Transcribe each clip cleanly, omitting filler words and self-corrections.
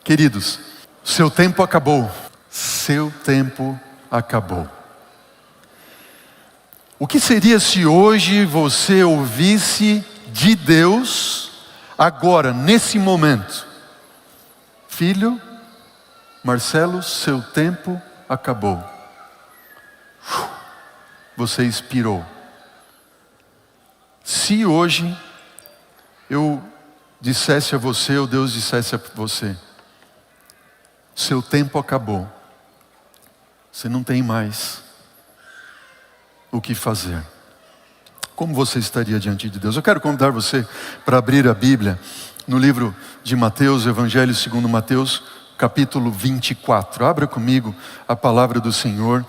Queridos, seu tempo acabou. Seu tempo acabou. O que seria se hoje você ouvisse de Deus, agora, nesse momento: filho, Marcelo, seu tempo acabou. Você expirou. Se hoje eu dissesse a você, ou Deus dissesse a você: seu tempo acabou, você não tem mais o que fazer, como você estaria diante de Deus? Eu quero convidar você para abrir a Bíblia no livro de Mateus, Evangelho segundo Mateus, capítulo 24. Abra comigo a palavra do Senhor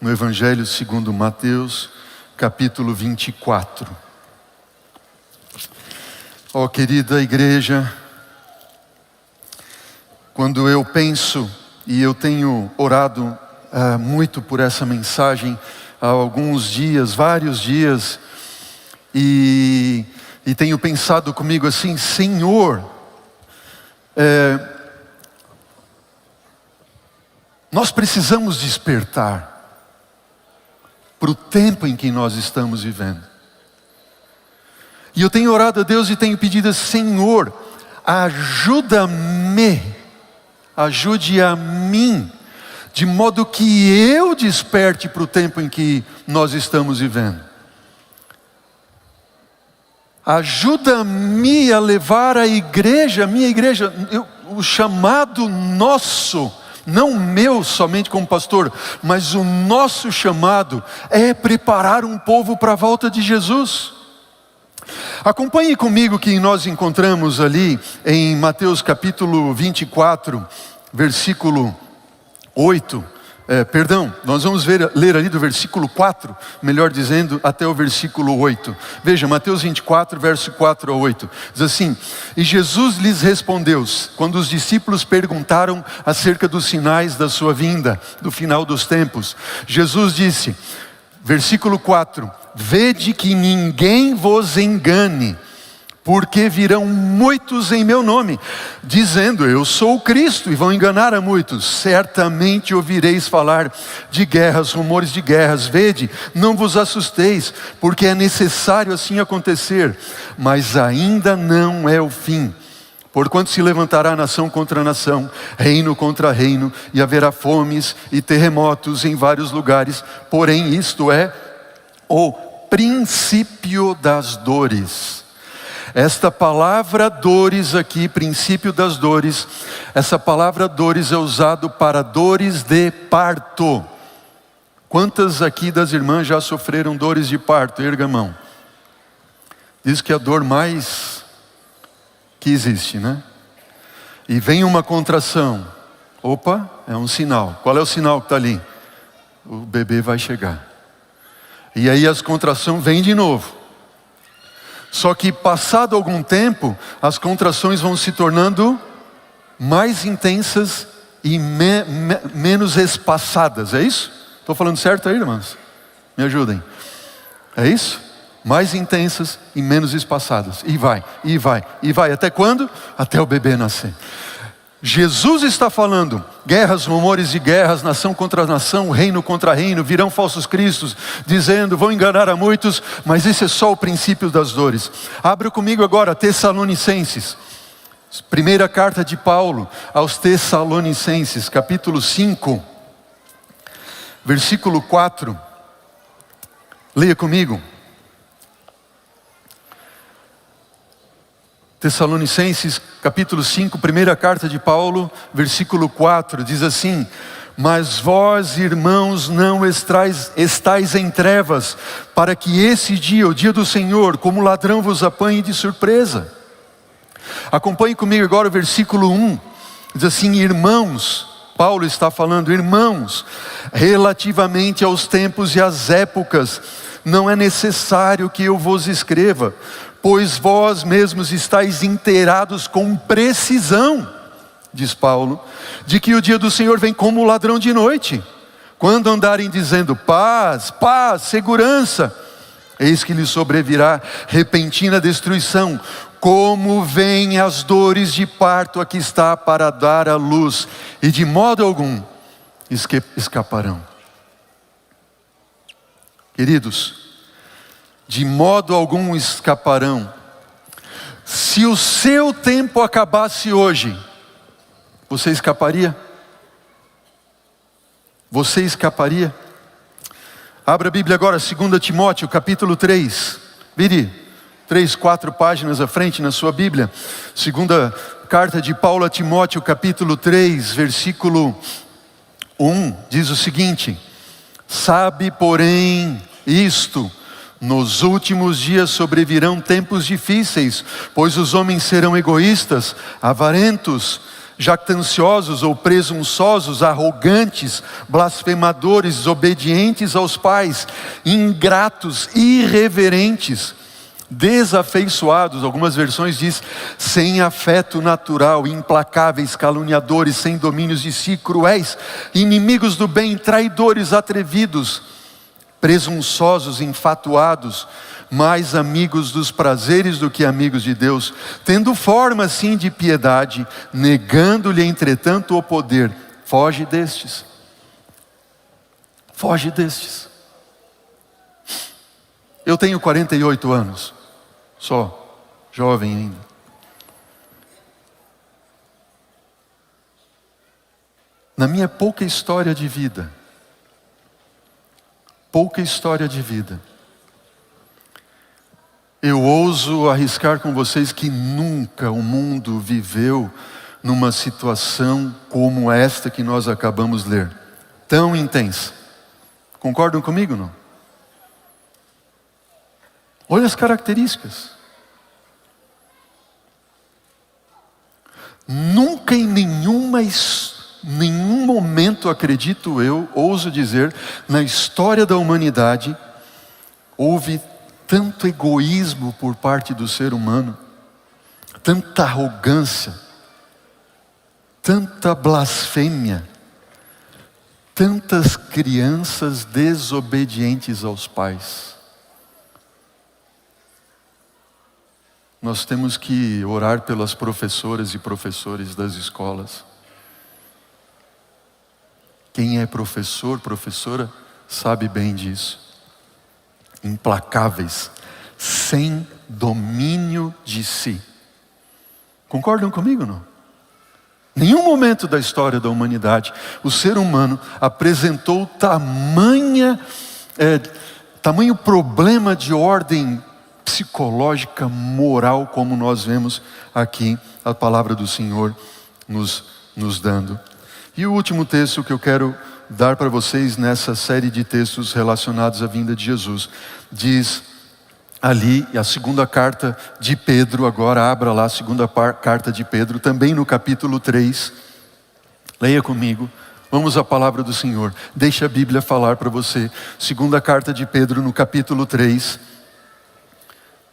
no Evangelho segundo Mateus, capítulo 24. Ó querida igreja, quando eu penso, e eu tenho orado muito por essa mensagem há alguns dias, vários dias, e tenho pensado comigo assim: Senhor, nós precisamos despertar para o tempo em que nós estamos vivendo. E eu tenho orado a Deus e tenho pedido: Senhor, ajude a mim, de modo que eu desperte para o tempo em que nós estamos vivendo. Ajuda-me a levar a igreja, minha igreja, o chamado nosso, não meu somente como pastor, mas o nosso chamado é preparar um povo para a volta de Jesus. Acompanhe comigo que nós encontramos ali em Mateus capítulo 24, versículo 8. Nós vamos ler ali do versículo 4, melhor dizendo, até o versículo 8. Veja, Mateus 24, verso 4 a 8. Diz assim: E Jesus lhes respondeu, quando os discípulos perguntaram acerca dos sinais da sua vinda, do final dos tempos. Jesus disse, versículo 4: Vede que ninguém vos engane, porque virão muitos em meu nome, dizendo: eu sou o Cristo, e vão enganar a muitos. Certamente ouvireis falar de guerras, rumores de guerras. Vede, não vos assusteis, porque é necessário assim acontecer, mas ainda não é o fim. Porquanto se levantará nação contra nação, reino contra reino, e haverá fomes e terremotos em vários lugares. Porém isto é o princípio das dores. Esta palavra dores aqui, princípio das dores, essa palavra dores é usado para dores de parto. Quantas aqui das irmãs já sofreram dores de parto? Erga a mão. Diz que é a dor mais que existe, né? E vem uma contração. Opa, é um sinal. Qual é o sinal que está ali? O bebê vai chegar. E aí as contrações vêm de novo. Só que passado algum tempo, as contrações vão se tornando mais intensas e menos espaçadas. É isso? Estou falando certo aí, irmãos? Me ajudem. É isso? Mais intensas e menos espaçadas. E vai, e vai, e vai. Até quando? Até o bebê nascer. Jesus está falando: guerras, rumores de guerras, nação contra nação, reino contra reino, virão falsos cristos, dizendo: vão enganar a muitos, mas esse é só o princípio das dores. Abra comigo agora Tessalonicenses, primeira carta de Paulo aos Tessalonicenses, capítulo 5, versículo 4. Leia comigo. Tessalonicenses, capítulo 5, primeira carta de Paulo, versículo 4, diz assim: Mas vós, irmãos, não estais em trevas, para que esse dia, o dia do Senhor, como ladrão vos apanhe de surpresa. Acompanhe comigo agora o versículo 1, diz assim: Irmãos, Paulo está falando, irmãos, relativamente aos tempos e às épocas, não é necessário que eu vos escreva, pois vós mesmos estáis inteirados com precisão, diz Paulo, de que o dia do Senhor vem como ladrão de noite. Quando andarem dizendo paz, paz, segurança, eis que lhes sobrevirá repentina destruição, como vêm as dores de parto a que está para dar à luz, e de modo algum escaparão. Queridos, de modo algum escaparão. Se o seu tempo acabasse hoje, você escaparia? Você escaparia? Abra a Bíblia agora, 2 Timóteo, capítulo 3. Vire 3, 4 páginas à frente na sua Bíblia. Segunda carta de Paulo a Timóteo, capítulo 3, versículo 1, diz o seguinte: sabe, porém, isto: nos últimos dias sobrevirão tempos difíceis, pois os homens serão egoístas, avarentos, jactanciosos ou presunçosos, arrogantes, blasfemadores, desobedientes aos pais, ingratos, irreverentes, desafeiçoados, algumas versões diz, sem afeto natural, implacáveis, caluniadores, sem domínios de si, cruéis, inimigos do bem, traidores, atrevidos, presunçosos, infatuados, mais amigos dos prazeres do que amigos de Deus, tendo forma sim de piedade, negando-lhe entretanto o poder. Foge destes. Foge destes. Eu tenho 48 anos, só, jovem ainda. Na minha pouca história de vida, eu ouso arriscar com vocês que nunca o mundo viveu numa situação como esta que nós acabamos de ler, tão intensa. Concordam comigo, não? Olha as características. Nunca em nenhum momento, acredito eu, ouso dizer, na história da humanidade, houve tanto egoísmo por parte do ser humano, tanta arrogância, tanta blasfêmia, tantas crianças desobedientes aos pais. Nós temos que orar pelas professoras e professores das escolas. Quem é professor, professora, sabe bem disso. Implacáveis, sem domínio de si. Concordam comigo, não? Nenhum momento da história da humanidade o ser humano apresentou tamanho problema de ordem psicológica, moral, como nós vemos aqui a palavra do Senhor nos dando. E o último texto que eu quero dar para vocês nessa série de textos relacionados à vinda de Jesus, diz ali, a segunda carta de Pedro, agora abra lá a segunda carta de Pedro, também no capítulo 3, leia comigo, vamos à palavra do Senhor, deixa a Bíblia falar para você. Segunda carta de Pedro no capítulo 3,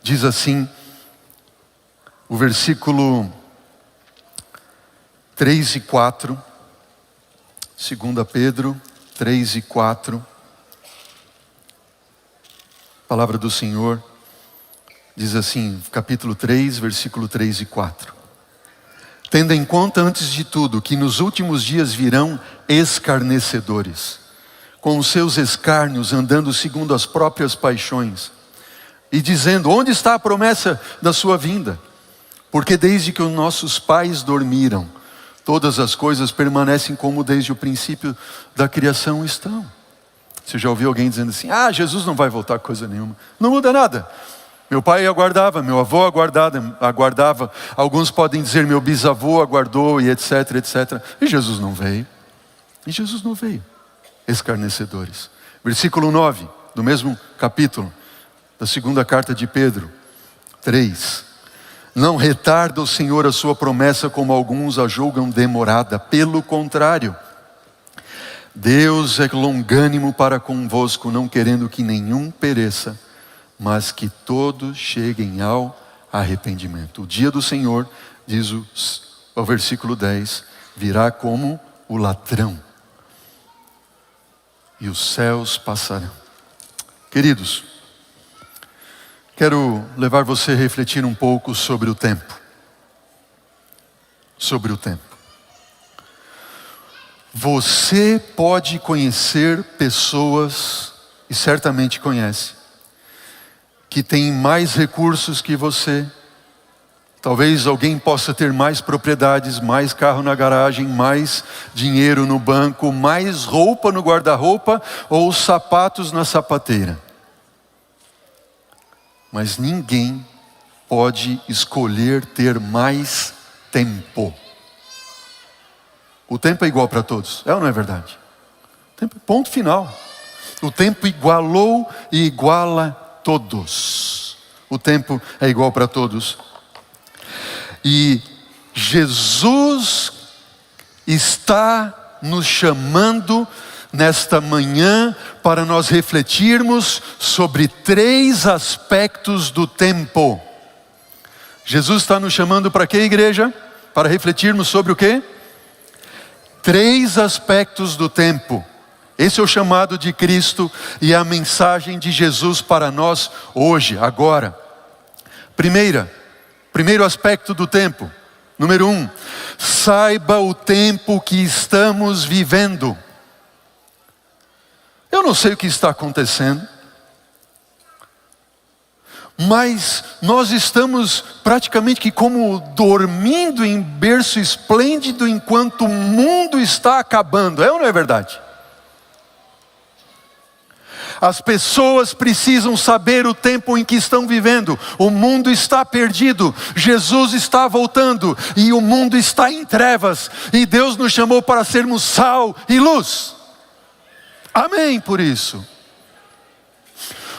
diz assim, o versículo 3 e 4, 2 Pedro 3 e 4, palavra do Senhor, diz assim, capítulo 3, versículo 3 e 4. Tendo em conta antes de tudo que nos últimos dias virão escarnecedores, com os seus escárnios andando segundo as próprias paixões, e dizendo, onde está a promessa da sua vinda? Porque desde que os nossos pais dormiram, todas as coisas permanecem como desde o princípio da criação estão. Você já ouviu alguém dizendo assim, Jesus não vai voltar coisa nenhuma. Não muda nada. Meu pai aguardava, meu avô aguardava. Alguns podem dizer, meu bisavô aguardou e etc, etc. E Jesus não veio. Escarnecedores. Versículo 9, do mesmo capítulo, da segunda carta de Pedro, 3. Não retarda o Senhor a sua promessa, como alguns a julgam demorada. Pelo contrário, Deus é longânimo para convosco, não querendo que nenhum pereça, mas que todos cheguem ao arrependimento. O dia do Senhor, diz o versículo 10, virá como o ladrão, e os céus passarão. Queridos, Quero levar você a refletir um pouco sobre o tempo. Sobre o tempo. Você pode conhecer pessoas, e certamente conhece, que têm mais recursos que você. Talvez alguém possa ter mais propriedades, mais carro na garagem, mais dinheiro no banco, mais roupa no guarda-roupa ou sapatos na sapateira. Mas ninguém pode escolher ter mais tempo. O tempo é igual para todos, é ou não é verdade? Ponto final. O tempo igualou e iguala todos. O tempo é igual para todos. E Jesus está nos chamando nesta manhã para nós refletirmos sobre 3 aspectos do tempo. Jesus está nos chamando para quê, igreja? Para refletirmos sobre o quê? 3 aspectos do tempo. Esse é o chamado de Cristo e a mensagem de Jesus para nós hoje, agora. Primeiro aspecto do tempo. Número 1, saiba o tempo que estamos vivendo. Eu não sei o que está acontecendo, mas nós estamos praticamente que como dormindo em berço esplêndido enquanto o mundo está acabando, é ou não é verdade? As pessoas precisam saber o tempo em que estão vivendo. O mundo está perdido, Jesus está voltando e o mundo está em trevas. E Deus nos chamou para sermos sal e luz. Amém por isso.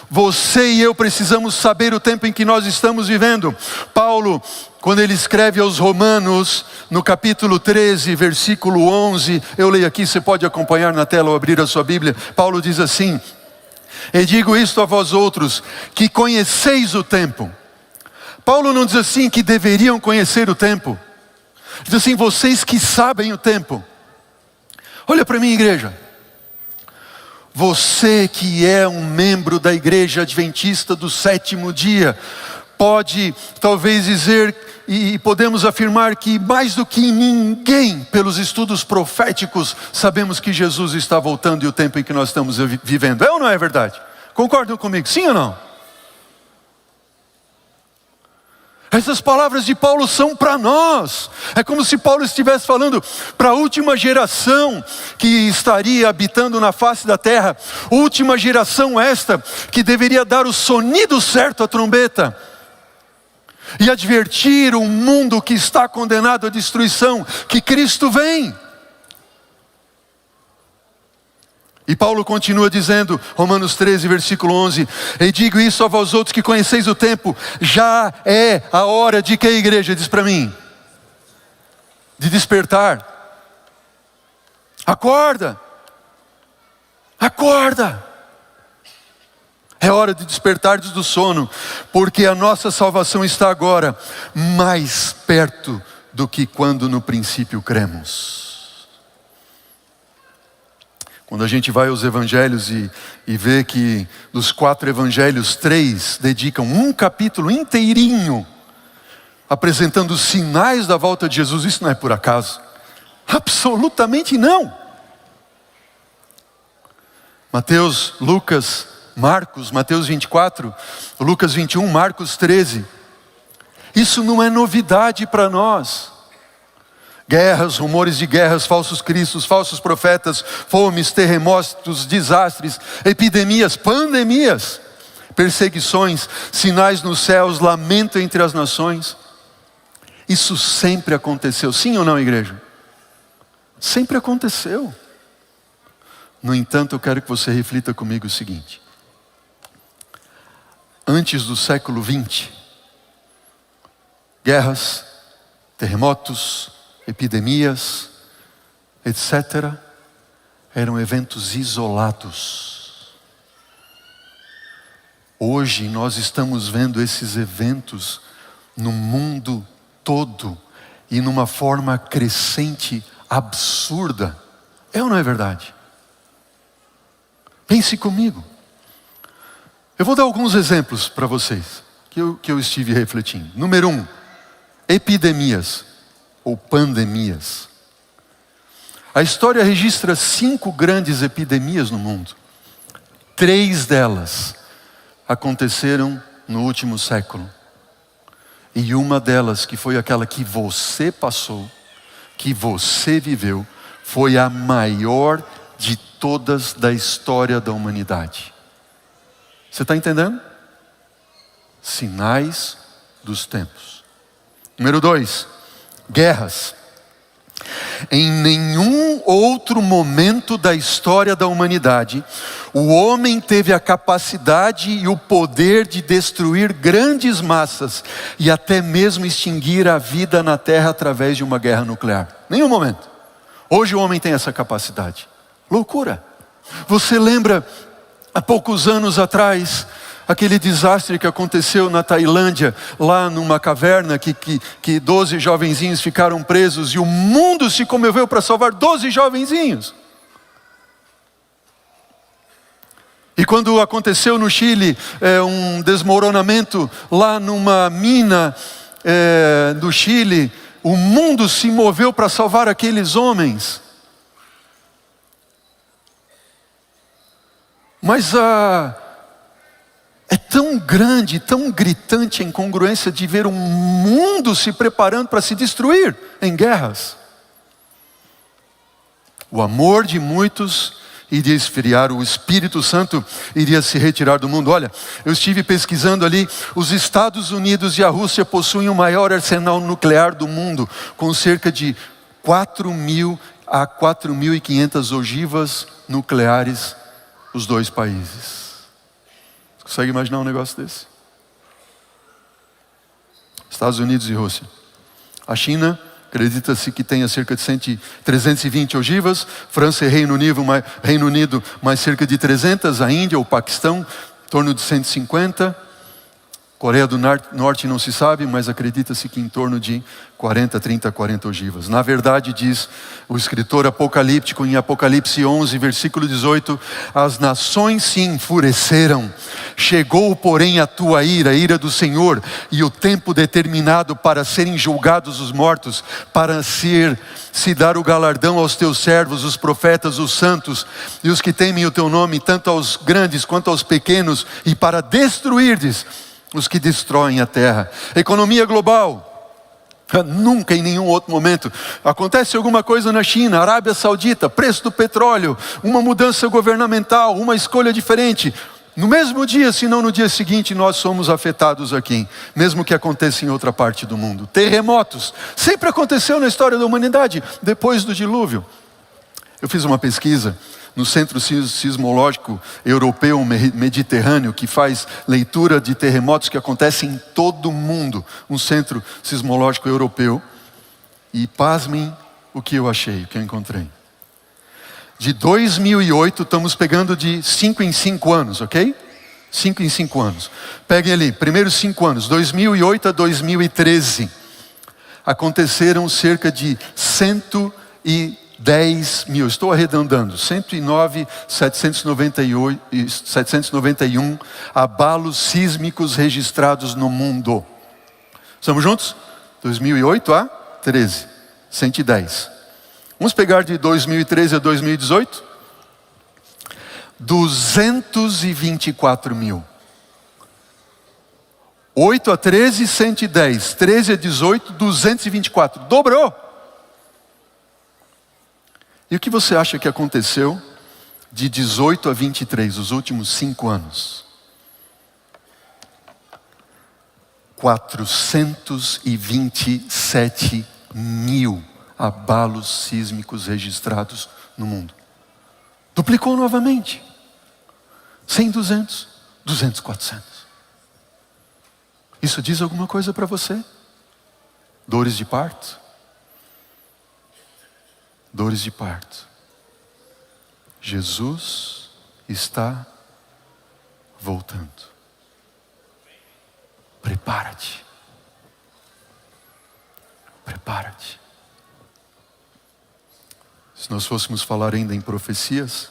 Você e eu precisamos saber o tempo em que nós estamos vivendo. Paulo, quando ele escreve aos Romanos, no capítulo 13, versículo 11, eu leio aqui, você pode acompanhar na tela ou abrir a sua Bíblia. Paulo diz assim: e digo isto a vós outros, que conheceis o tempo. Paulo não diz assim que deveriam conhecer o tempo. Diz assim, vocês que sabem o tempo. Olha para mim, igreja. Você que é um membro da igreja adventista do 7º dia, pode talvez dizer, e podemos afirmar que mais do que ninguém, pelos estudos proféticos, sabemos que Jesus está voltando e o tempo em que nós estamos vivendo. É ou não é verdade? Concordam comigo? Sim ou não? Essas palavras de Paulo são para nós. É como se Paulo estivesse falando para a última geração que estaria habitando na face da terra. Última geração esta que deveria dar o sonido certo à trombeta e advertir o mundo que está condenado à destruição, que Cristo vem. E Paulo continua dizendo, Romanos 13, versículo 11, e digo isso a vós outros que conheceis o tempo, já é a hora de que a igreja, diz para mim, de despertar. Acorda, acorda. É hora de despertar do sono, porque a nossa salvação está agora mais perto do que quando no princípio cremos. Quando a gente vai aos evangelhos e vê que dos 4 evangelhos, 3 dedicam um capítulo inteirinho apresentando os sinais da volta de Jesus, isso não é por acaso. Absolutamente não. Mateus, Lucas, Marcos, Mateus 24, Lucas 21, Marcos 13. Isso não é novidade para nós. Guerras, rumores de guerras, falsos cristos, falsos profetas, fomes, terremotos, desastres, epidemias, pandemias, perseguições, sinais nos céus, lamento entre as nações. Isso sempre aconteceu, sim ou não, igreja? Sempre aconteceu. No entanto, eu quero que você reflita comigo o seguinte. Antes do século 20, guerras, terremotos, epidemias, etc., eram eventos isolados. Hoje nós estamos vendo esses eventos no mundo todo e numa forma crescente, absurda. É ou não é verdade? Pense comigo. Eu vou dar alguns exemplos para vocês. que eu estive refletindo. Número 1, epidemias ou pandemias. A história registra 5 grandes epidemias no mundo. 3 delas aconteceram no último século. E uma delas, que foi aquela que você passou, que você viveu, foi a maior de todas da história da humanidade. Você está entendendo? Sinais dos tempos. Número 2, guerras. Em nenhum outro momento da história da humanidade, o homem teve a capacidade e o poder de destruir grandes massas e até mesmo extinguir a vida na Terra através de uma guerra nuclear. Nenhum momento. Hoje o homem tem essa capacidade. Loucura. Você lembra, há poucos anos atrás, aquele desastre que aconteceu na Tailândia, lá numa caverna, que 12 jovenzinhos ficaram presos e o mundo se comoveu para salvar 12 jovenzinhos. E quando aconteceu no Chile um desmoronamento lá numa mina do Chile, o mundo se moveu para salvar aqueles homens. Mas é tão grande, tão gritante a incongruência de ver um mundo se preparando para se destruir em guerras. O amor de muitos iria esfriar, o Espírito Santo iria se retirar do mundo. Olha, eu estive pesquisando ali, os Estados Unidos e a Rússia possuem o maior arsenal nuclear do mundo, com cerca de 4.000 a 4.500 ogivas nucleares, os dois países. Você consegue imaginar um negócio desse? Estados Unidos e Rússia. A China, acredita-se que tenha cerca de 320 ogivas. França e Reino Unido, mais cerca de 300. A Índia, o Paquistão, em torno de 150. Coreia do Norte não se sabe, mas acredita-se que em torno de 40 ogivas. Na verdade, diz o escritor apocalíptico em Apocalipse 11, versículo 18, as nações se enfureceram, chegou porém a tua ira, a ira do Senhor, e o tempo determinado para serem julgados os mortos, para se dar o galardão aos teus servos, os profetas, os santos, e os que temem o teu nome, tanto aos grandes quanto aos pequenos, e para destruirdes os que destroem a terra. Economia global. Nunca em nenhum outro momento acontece alguma coisa na China, Arábia Saudita, preço do petróleo, uma mudança governamental, uma escolha diferente. No mesmo dia, se não no dia seguinte, nós somos afetados aqui, mesmo que aconteça em outra parte do mundo. Terremotos, sempre aconteceu na história da humanidade, depois do dilúvio. Eu fiz uma pesquisa no Centro Sismológico Europeu Mediterrâneo, que faz leitura de terremotos que acontecem em todo o mundo, um Centro Sismológico Europeu, e pasmem o que eu achei, o que eu encontrei. De 2008, estamos pegando de 5 em 5 anos, ok? 5 em 5 anos. Peguem ali, primeiros 5 anos, 2008 a 2013, aconteceram cerca de 110 mil, estou arredondando, 109.791 abalos sísmicos registrados no mundo. Estamos juntos? 2008 a 13, 110. Vamos pegar de 2013 a 2018? 224 mil. 8 a 13, 110. 13 a 18, 224. Dobrou. E o que você acha que aconteceu de 18 a 23, os últimos 5 anos? 427 mil abalos sísmicos registrados no mundo. Duplicou novamente. 100, 200, 200, 400. Isso diz alguma coisa para você? Dores de parto? Dores de parto. Jesus está voltando. Prepara-te. Prepara-te. Se nós fôssemos falar ainda em profecias,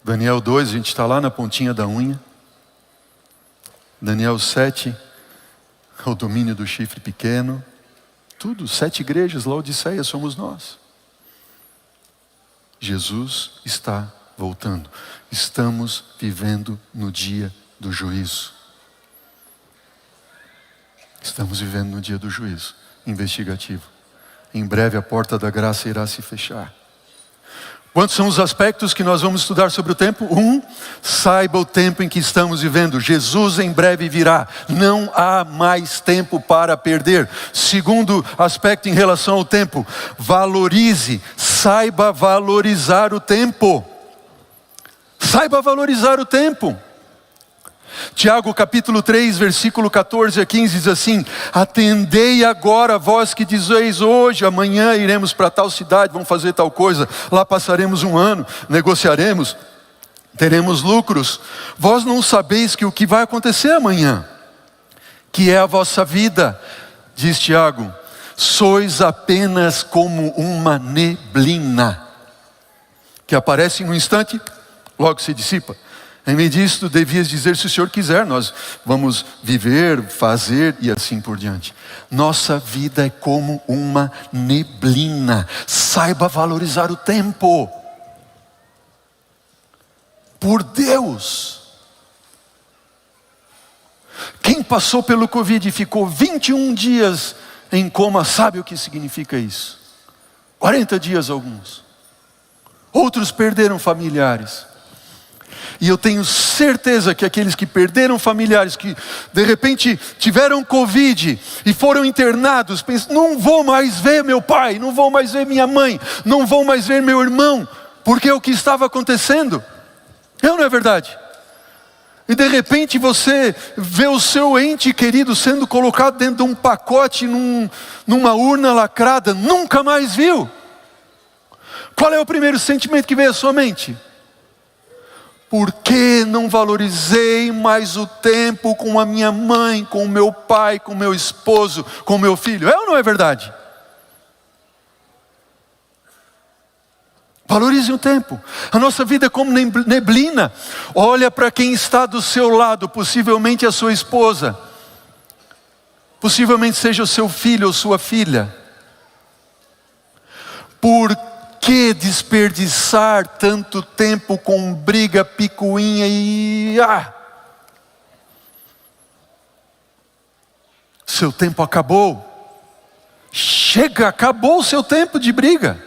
Daniel 2, a gente está lá na pontinha da unha. Daniel 7, o domínio do chifre pequeno. Tudo, 7 igrejas, Laodiceia somos nós. Jesus está voltando. Estamos vivendo no dia do juízo. Estamos vivendo no dia do juízo investigativo. Em breve a porta da graça irá se fechar. Quantos são os aspectos que nós vamos estudar sobre o tempo? 1, saiba o tempo em que estamos vivendo. Jesus em breve virá. Não há mais tempo para perder. Segundo aspecto em relação ao tempo, valorize, saiba valorizar o tempo. Saiba valorizar o tempo. Tiago capítulo 3, versículo 14 a 15 diz assim: atendei agora vós que dizeis hoje, amanhã iremos para tal cidade, vamos fazer tal coisa, lá passaremos um ano, negociaremos, teremos lucros. Vós não sabeis que o que vai acontecer amanhã, que é a vossa vida, diz Tiago, sois apenas como uma neblina, que aparece em um instante, logo se dissipa. Em vez disso, devias dizer, se o Senhor quiser, nós vamos viver, fazer e assim por diante. Nossa vida é como uma neblina. Saiba valorizar o tempo. Por Deus. Quem passou pelo Covid e ficou 21 dias em coma, sabe o que significa isso? 40 dias alguns. Outros perderam familiares. E eu tenho certeza que aqueles que perderam familiares, que de repente tiveram Covid e foram internados, pensam, não vou mais ver meu pai, não vou mais ver minha mãe, não vou mais ver meu irmão, porque é o que estava acontecendo. Não é verdade? E de repente você vê o seu ente querido sendo colocado dentro de um pacote, numa urna lacrada, nunca mais viu. Qual é o primeiro sentimento que veio à sua mente? Por que não valorizei mais o tempo com a minha mãe, com o meu pai, com o meu esposo, com o meu filho? É ou não é verdade? Valorize o tempo. A nossa vida é como neblina. Olha para quem está do seu lado, possivelmente a sua esposa. Possivelmente seja o seu filho ou sua filha. Por que desperdiçar tanto tempo com briga, picuinha e... Seu tempo acabou. Chega, acabou o seu tempo de briga.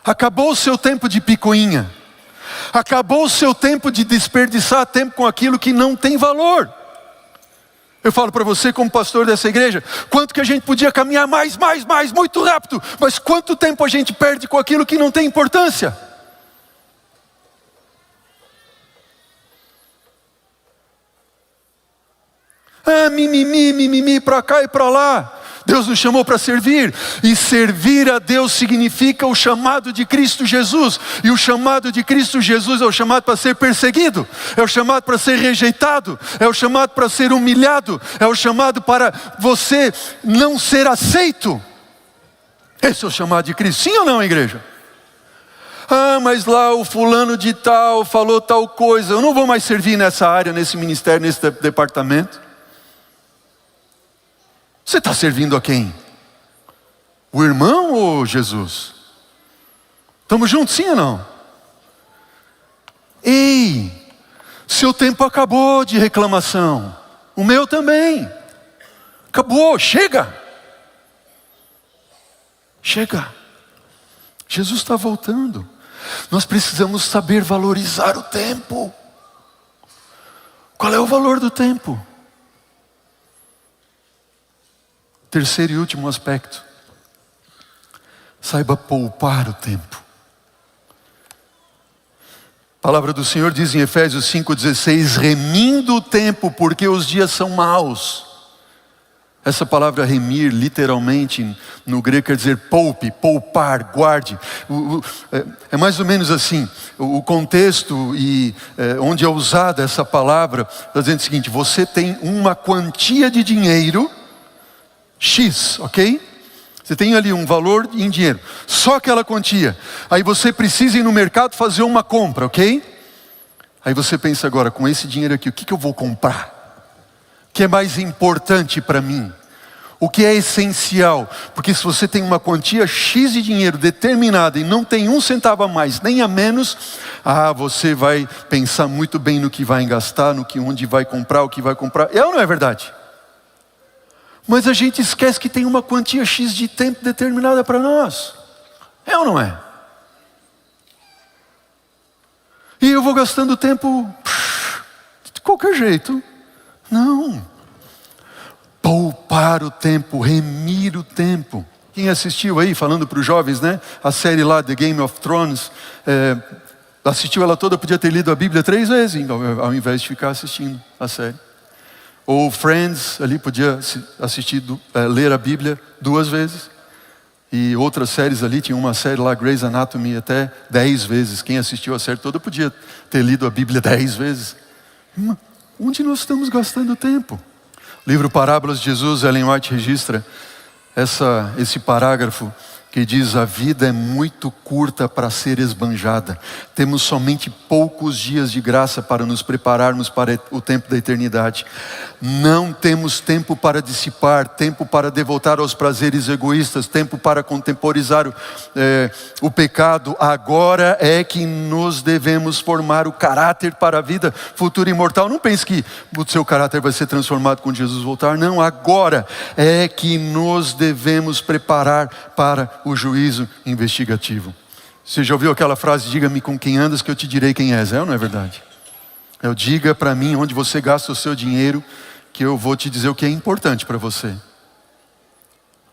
Acabou o seu tempo de picuinha. Acabou o seu tempo de desperdiçar tempo com aquilo que não tem valor. Eu falo para você como pastor dessa igreja, quanto que a gente podia caminhar mais, muito rápido, mas quanto tempo a gente perde com aquilo que não tem importância? Mimimi, para cá e para lá. Deus nos chamou para servir, e servir a Deus significa o chamado de Cristo Jesus, e o chamado de Cristo Jesus é o chamado para ser perseguido, é o chamado para ser rejeitado, é o chamado para ser humilhado, é o chamado para você não ser aceito. Esse é o chamado de Cristo, sim ou não, igreja? Mas lá o fulano de tal falou tal coisa, eu não vou mais servir nessa área, nesse ministério, nesse departamento. Você está servindo a quem? O irmão ou Jesus? Estamos juntos, sim ou não? Ei, seu tempo acabou de reclamação. O meu também. Acabou, chega. Chega. Jesus está voltando. Nós precisamos saber valorizar o tempo. Qual é o valor do tempo? Terceiro e último aspecto. Saiba poupar o tempo. A palavra do Senhor diz em Efésios 5,16, remindo o tempo, porque os dias são maus. Essa palavra remir, literalmente, no grego quer dizer poupe, poupar, guarde. É mais ou menos assim, o contexto e onde é usada essa palavra, está dizendo o seguinte, você tem uma quantia de dinheiro, X, ok? Você tem ali um valor em dinheiro, só aquela quantia. Aí você precisa ir no mercado fazer uma compra, ok? Aí você pensa agora, com esse dinheiro aqui, o que eu vou comprar? O que é mais importante para mim? O que é essencial? Porque se você tem uma quantia X de dinheiro determinada e não tem um centavo a mais, nem a menos, você vai pensar muito bem no que vai gastar, onde vai comprar, o que vai comprar. É ou não é verdade? Mas a gente esquece que tem uma quantia X de tempo determinada para nós. É ou não é? E eu vou gastando tempo de qualquer jeito. Não. Poupar o tempo, remir o tempo. Quem assistiu aí, falando para os jovens, né? A série lá, The Game of Thrones, assistiu ela toda, podia ter lido a Bíblia 3 vezes, ao invés de ficar assistindo a série. Ou Friends, ali podia assistir, ler a Bíblia 2 vezes. E outras séries ali, tinha uma série lá, Grey's Anatomy, até 10 vezes. Quem assistiu a série toda podia ter lido a Bíblia 10 vezes. Onde nós estamos gastando tempo? O livro Parábolas de Jesus, Ellen White registra esse parágrafo que diz: a vida é muito curta para ser esbanjada. Temos somente poucos dias de graça para nos prepararmos para o tempo da eternidade. Não temos tempo para dissipar, tempo para devotar aos prazeres egoístas, tempo para contemporizar o pecado. Agora é que nos devemos formar o caráter para a vida futura e imortal. Não pense que o seu caráter vai ser transformado quando Jesus voltar. Não, agora é que nos devemos preparar para o juízo investigativo. Você já ouviu aquela frase: diga-me com quem andas que eu te direi quem és? É ou não é verdade? Diga para mim onde você gasta o seu dinheiro, que eu vou te dizer o que é importante para você.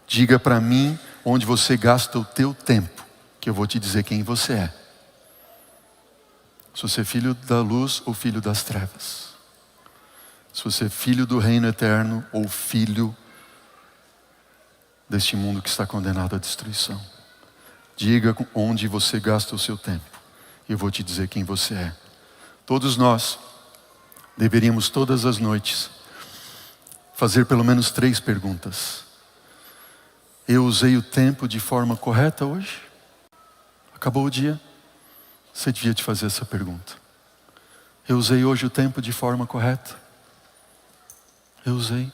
Diga para mim onde você gasta o teu tempo, que eu vou te dizer quem você é. Se você é filho da luz ou filho das trevas. Se você é filho do reino eterno ou filho deste mundo que está condenado à destruição. Diga onde você gasta o seu tempo, e eu vou te dizer quem você é. Todos nós deveríamos todas as noites fazer pelo menos 3 perguntas. Eu usei o tempo de forma correta hoje? Acabou o dia? Você devia te fazer essa pergunta. Eu usei hoje o tempo de forma correta? Eu usei.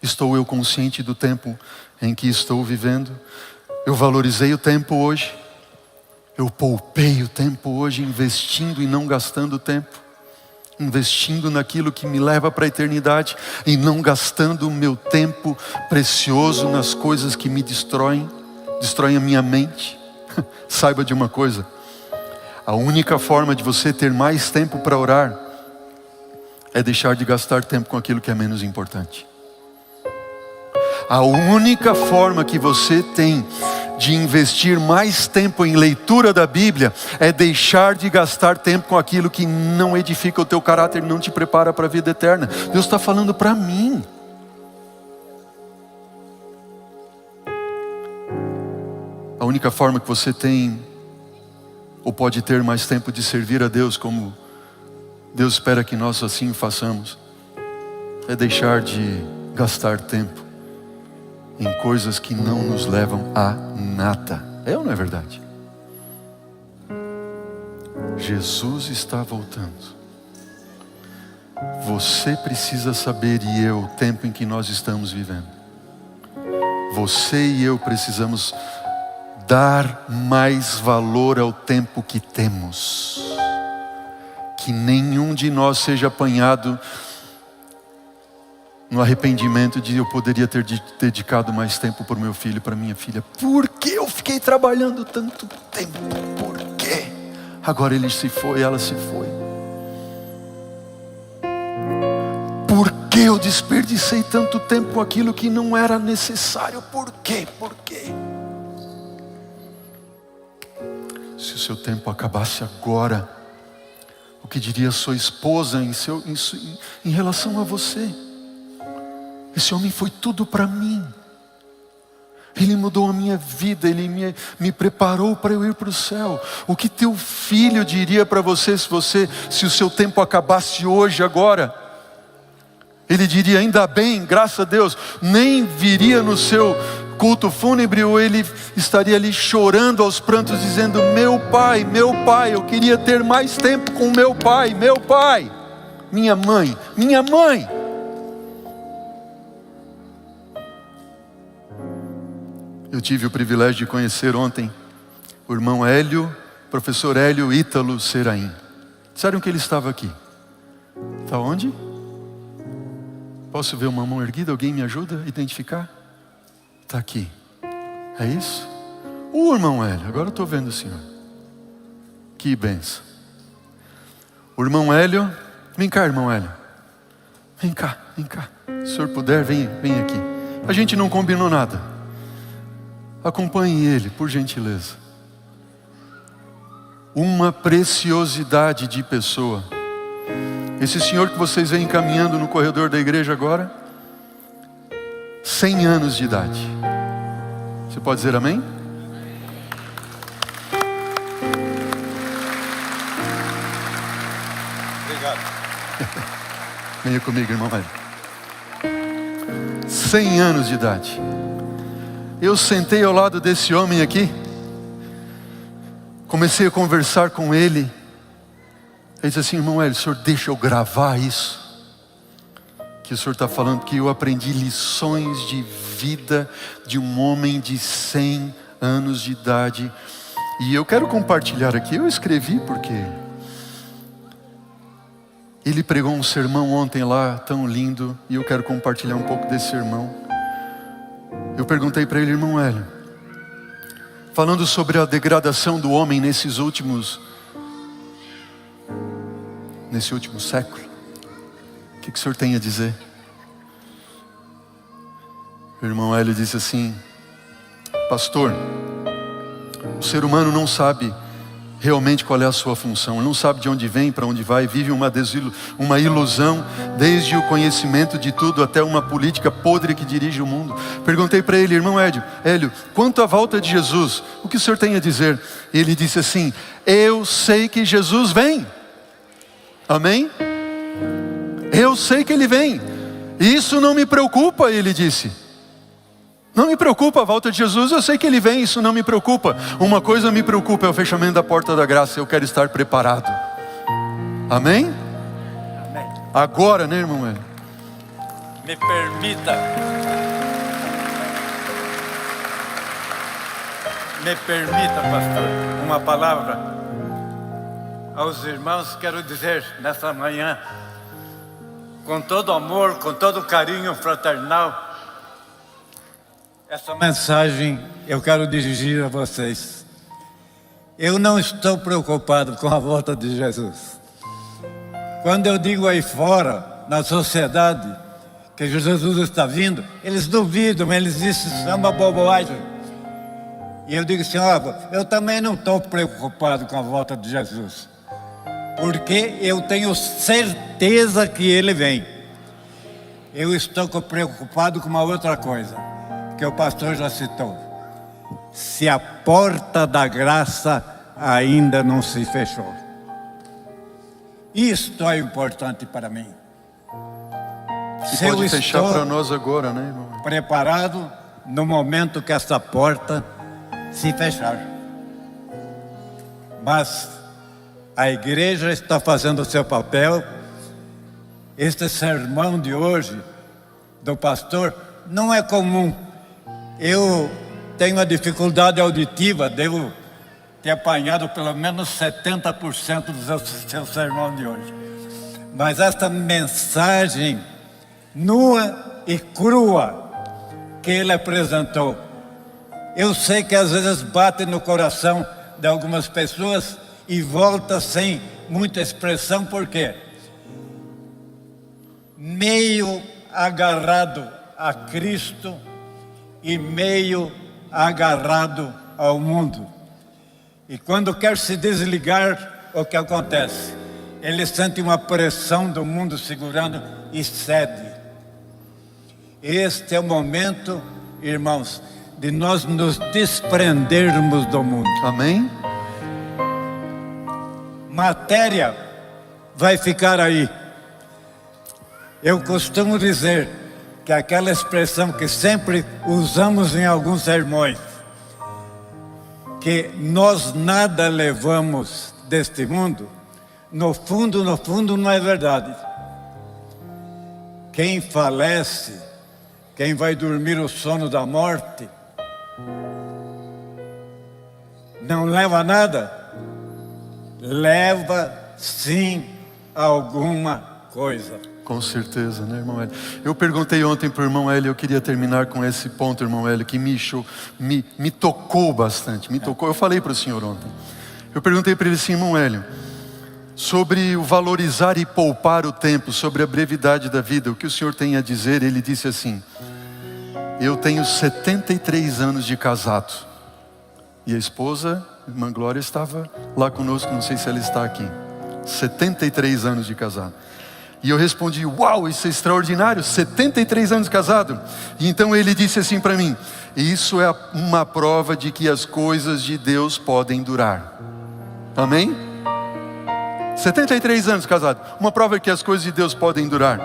Estou eu consciente do tempo em que estou vivendo? Eu valorizei o tempo hoje? Eu poupei o tempo hoje, investindo e não gastando tempo? Investindo naquilo que me leva para a eternidade e não gastando o meu tempo precioso nas coisas que me destroem a minha mente? Saiba de uma coisa: a única forma de você ter mais tempo para orar é deixar de gastar tempo com aquilo que é menos importante. A única forma que você tem de investir mais tempo em leitura da Bíblia é deixar de gastar tempo com aquilo que não edifica o teu caráter, não te prepara para a vida eterna. Deus está falando para mim. A única forma que você tem ou pode ter mais tempo de servir a Deus, como Deus espera que nós assim façamos, é deixar de gastar tempo em coisas que não nos levam a nada. É ou não é verdade? Jesus está voltando. Você precisa saber, e eu, o tempo em que nós estamos vivendo. Você e eu precisamos dar mais valor ao tempo que temos. Que nenhum de nós seja apanhado no arrependimento de eu poderia ter dedicado mais tempo para o meu filho, para minha filha. Por que eu fiquei trabalhando tanto tempo? Por quê? Agora ele se foi, ela se foi. Por que eu desperdicei tanto tempo com aquilo que não era necessário? Por quê? Por quê? Se o seu tempo acabasse agora, o que diria sua esposa em relação a você? Esse homem foi tudo para mim. Ele mudou a minha vida, ele me preparou para eu ir para o céu. O que teu filho diria para você se o seu tempo acabasse hoje, agora? Ele diria: ainda bem, graças a Deus. Nem viria no seu culto fúnebre, ou ele estaria ali chorando aos prantos, dizendo: meu pai, eu queria ter mais tempo com meu pai, minha mãe. Eu tive o privilégio de conhecer ontem o irmão Hélio, professor Hélio Ítalo Seraim. Disseram que ele estava aqui. Está onde? Posso ver uma mão erguida? Alguém me ajuda a identificar? Está aqui. É isso? O irmão Hélio, agora eu estou vendo o senhor. Que benção. O irmão Hélio, vem cá, irmão Hélio. Vem cá. Se o senhor puder, vem aqui. A gente não combinou nada. Acompanhe ele, por gentileza. Uma preciosidade de pessoa. Esse senhor que vocês veem caminhando no corredor da igreja agora, 100 anos de idade. Você pode dizer amém? Obrigado. Venha comigo, irmão velho. 100 anos de idade. Eu sentei ao lado desse homem aqui, comecei a conversar com ele. Ele disse assim: irmão Hélio, o senhor deixa eu gravar isso? Que o senhor está falando que eu aprendi lições de vida de um homem de 100 anos de idade. E eu quero compartilhar aqui, eu escrevi porque ele pregou um sermão ontem lá, tão lindo, e eu quero compartilhar um pouco desse sermão. Eu perguntei para ele: irmão Hélio, falando sobre a degradação do homem nesse último século, o que o senhor tem a dizer? O irmão Hélio disse assim: pastor, o ser humano não sabe realmente qual é a sua função, ele não sabe de onde vem, para onde vai, vive uma ilusão, desde o conhecimento de tudo até uma política podre que dirige o mundo. Perguntei para ele: irmão Hélio, quanto à volta de Jesus, o que o senhor tem a dizer? Ele disse assim: eu sei que Jesus vem. Amém? Eu sei que Ele vem, isso não me preocupa, ele disse. Não me preocupa a volta de Jesus, eu sei que Ele vem, isso não me preocupa. Uma coisa me preocupa, é o fechamento da porta da graça, eu quero estar preparado. Amém? Amém. Agora, né, irmão Hélio? Me permita, pastor, uma palavra aos irmãos. Quero dizer nessa manhã, com todo amor, com todo carinho fraternal, essa mensagem eu quero dirigir a vocês. Eu não estou preocupado com a volta de Jesus. Quando eu digo aí fora, na sociedade, que Jesus está vindo, eles duvidam, eles dizem: isso é uma bobagem. E eu digo assim: eu também não estou preocupado com a volta de Jesus, porque eu tenho certeza que Ele vem. Eu estou preocupado com uma outra coisa, que o pastor já citou: se a porta da graça ainda não se fechou. Isto é importante para mim. E se pode fechar para nós agora, né, irmão? Preparado no momento que essa porta se fechar. Mas a igreja está fazendo o seu papel. Este sermão de hoje do pastor não é comum. Eu tenho uma dificuldade auditiva, devo ter apanhado pelo menos 70% do seu sermão de hoje. Mas esta mensagem nua e crua que ele apresentou, eu sei que às vezes bate no coração de algumas pessoas e volta sem muita expressão. Por quê? Meio agarrado a Cristo e meio agarrado ao mundo. E quando quer se desligar, o que acontece? Ele sente uma pressão do mundo segurando e cede. Este é o momento, irmãos, de nós nos desprendermos do mundo. Amém? Matéria vai ficar aí. Eu costumo dizer que é aquela expressão que sempre usamos em alguns sermões, que nós nada levamos deste mundo, no fundo não é verdade. Quem falece, quem vai dormir o sono da morte, não leva nada? Leva sim alguma coisa. Com certeza, né, irmão Hélio? Eu perguntei ontem para o irmão Hélio, eu queria terminar com esse ponto, irmão Hélio, que me tocou bastante, me tocou. Eu falei para o senhor ontem. Eu perguntei para ele assim, irmão Hélio, sobre o valorizar e poupar o tempo, sobre a brevidade da vida, o que o senhor tem a dizer? Ele disse assim, eu tenho 73 anos de casado. E a esposa, a irmã Glória, estava lá conosco, não sei se ela está aqui. 73 anos de casado. E eu respondi, uau, isso é extraordinário, 73 anos de casado. E então ele disse assim para mim, isso é uma prova de que as coisas de Deus podem durar. Amém? 73 anos casado, uma prova de que as coisas de Deus podem durar.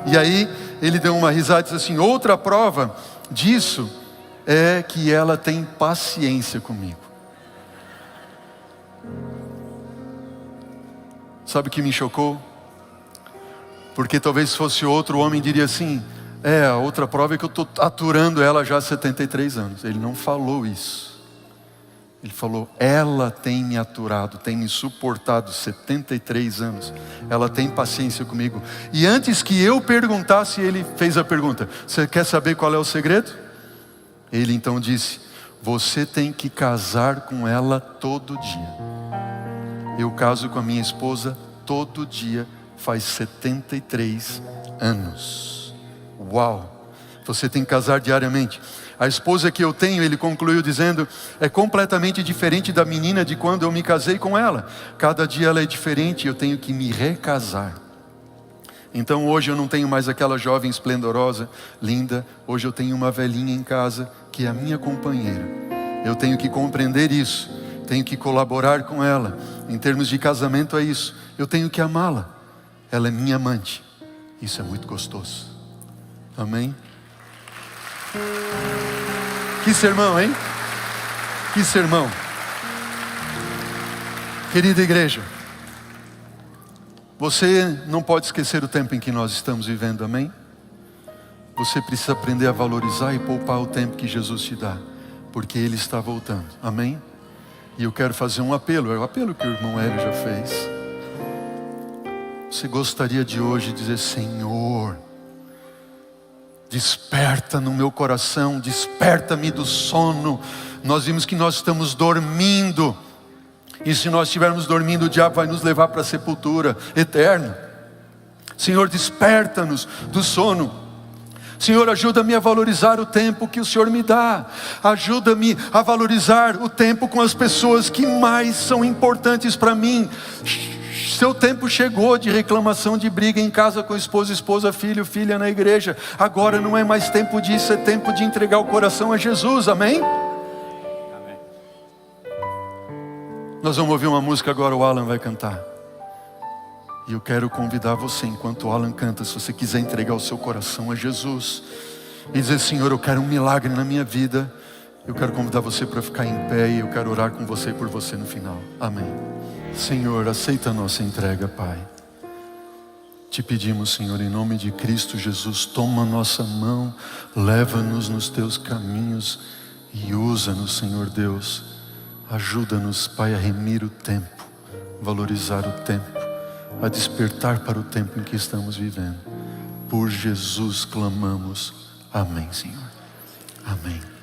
E aí ele deu uma risada e disse assim, outra prova disso é que ela tem paciência comigo. Sabe o que me chocou? Porque talvez se fosse outro homem diria assim, a outra prova é que eu estou aturando ela já há 73 anos. Ele não falou isso. Ele falou, ela tem me aturado, tem me suportado 73 anos. Ela tem paciência comigo. E antes que eu perguntasse, ele fez a pergunta, você quer saber qual é o segredo? Ele então disse, você tem que casar com ela todo dia. Eu caso com a minha esposa todo dia, faz 73 anos. Uau! Você tem que casar diariamente. A esposa que eu tenho, ele concluiu dizendo, é completamente diferente da menina de quando eu me casei com ela. Cada dia ela é diferente, eu tenho que me recasar. Então hoje eu não tenho mais aquela jovem esplendorosa, linda. Hoje eu tenho uma velhinha em casa, que é a minha companheira. Eu tenho que compreender isso. Tenho que colaborar com ela. Em termos de casamento é isso. Eu tenho que amá-la. Ela é minha amante. Isso é muito gostoso. Amém? Que sermão, hein? Que sermão. Querida igreja, você não pode esquecer o tempo em que nós estamos vivendo, amém? Você precisa aprender a valorizar e poupar o tempo que Jesus te dá, porque Ele está voltando, amém? E eu quero fazer um apelo, é o apelo que o irmão Hélio já fez. Você gostaria de hoje dizer, Senhor, desperta no meu coração, desperta-me do sono. Nós vimos que nós estamos dormindo, e se nós estivermos dormindo, o diabo vai nos levar para a sepultura eterna. Senhor, desperta-nos do sono. Senhor, ajuda-me a valorizar o tempo que o Senhor me dá. Ajuda-me a valorizar o tempo com as pessoas que mais são importantes para mim. Seu tempo chegou de reclamação, de briga em casa com esposa, filho, filha na igreja. Agora não é mais tempo disso, é tempo de entregar o coração a Jesus, amém? Amém. Nós vamos ouvir uma música agora, o Alan vai cantar. E eu quero convidar você, enquanto o Alan canta, se você quiser entregar o seu coração a Jesus e dizer, Senhor, eu quero um milagre na minha vida, eu quero convidar você para ficar em pé e eu quero orar com você e por você no final. Amém. Senhor, aceita a nossa entrega, Pai. Te pedimos, Senhor, em nome de Cristo Jesus, toma nossa mão, leva-nos nos teus caminhos e usa-nos, Senhor Deus. Ajuda-nos, Pai, a remir o tempo, valorizar o tempo, a despertar para o tempo em que estamos vivendo. Por Jesus clamamos. Amém, Senhor. Amém.